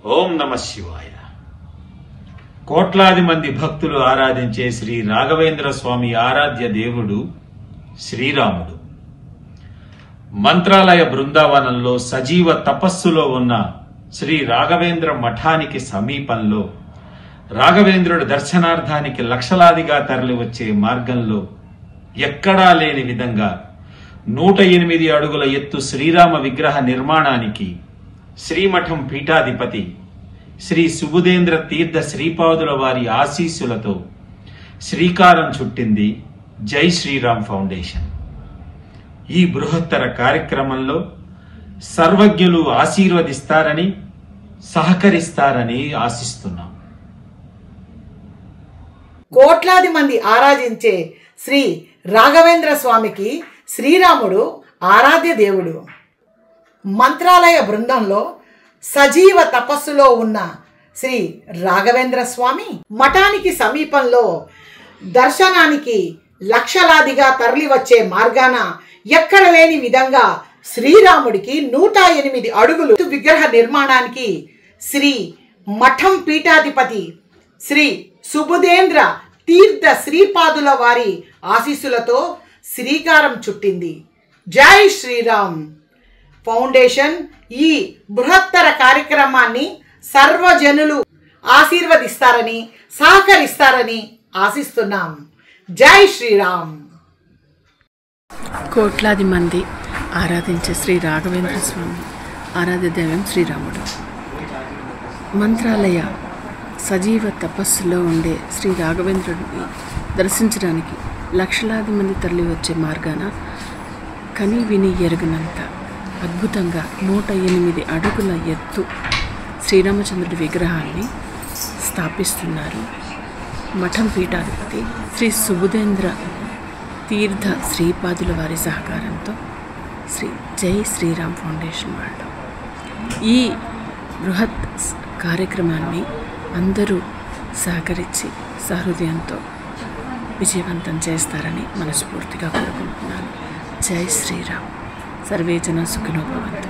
ఓం నమ శివాయ. కోట్లాది మంది భక్తులు ఆరాధించే శ్రీ రాఘవేంద్ర స్వామి ఆరాధ్య దేవుడు శ్రీరాముడు. మంత్రాలయ బృందావనంలో సజీవ తపస్సులో ఉన్న శ్రీ రాఘవేంద్ర మఠానికి సమీపంలో రాఘవేంద్రుడి దర్శనార్థానికి లక్షలాదిగా తరలివచ్చే మార్గంలో ఎక్కడా లేని విధంగా 108 అడుగుల ఎత్తు శ్రీరామ విగ్రహ నిర్మాణానికి శ్రీమఠం పీఠాధిపతి శ్రీ సుబుధేంద్ర తీర్థ శ్రీపాదుల వారి ఆశీస్సులతో శ్రీకారం చుట్టింది జై శ్రీరామ్ ఫౌండేషన్. ఈ బృహత్తర కార్యక్రమంలో సర్వజ్ఞులు ఆశీర్వదిస్తారని, సహకరిస్తారని ఆశిస్తున్నాం. కోట్లాది మంది ఆరాధించే శ్రీ రాఘవేంద్ర స్వామికి శ్రీరాముడు ఆరాధ్య దేవుడు. మంత్రాలయ బృందంలో సజీవ తపస్సులో ఉన్న శ్రీ రాఘవేంద్ర స్వామి మఠానికి సమీపంలో దర్శనానికి లక్షలాదిగా తరలివచ్చే మార్గాన ఎక్కడ లేని విధంగా శ్రీరాముడికి 108 అడుగులు విగ్రహ నిర్మాణానికి శ్రీ మఠం పీఠాధిపతి శ్రీ సుబుధేంద్ర తీర్థ శ్రీపాదుల వారి ఆశీస్సులతో శ్రీకారం చుట్టింది జై శ్రీరామ్ ఫౌండేషన్. ఈ బృహత్తర కార్యక్రమాన్ని సర్వజనులు ఆశీర్వదిస్తారని, సహకరిస్తారని ఆశిస్తున్నాం. జై శ్రీరామ్. కోట్లాది మంది ఆరాధించే శ్రీ రాఘవేంద్ర స్వామి ఆరాధ్య దైవం శ్రీరాముడు. మంత్రాలయ సజీవ తపస్సులో ఉండే శ్రీ రాఘవేంద్రుడిని దర్శించడానికి లక్షలాది మంది తరలి వచ్చే మార్గాన కని విని ఎరుగనంత అద్భుతంగా 108 అడుగుల ఎత్తు శ్రీరామచంద్రుడి విగ్రహాన్ని స్థాపిస్తున్నారు. మఠం పీఠాధిపతి శ్రీ సుబుధేంద్ర తీర్థ శ్రీపాదుల వారి సహకారంతో శ్రీ జై శ్రీరామ్ ఫౌండేషన్ వాళ్ళు ఈ బృహత్ కార్యక్రమాన్ని అందరూ సహకరించి సహృదయంతో విజయవంతం చేస్తారని మనస్ఫూర్తిగా కోరుకుంటున్నాను. జై శ్రీరామ్. సర్వే జన సుఖినో భవంతు.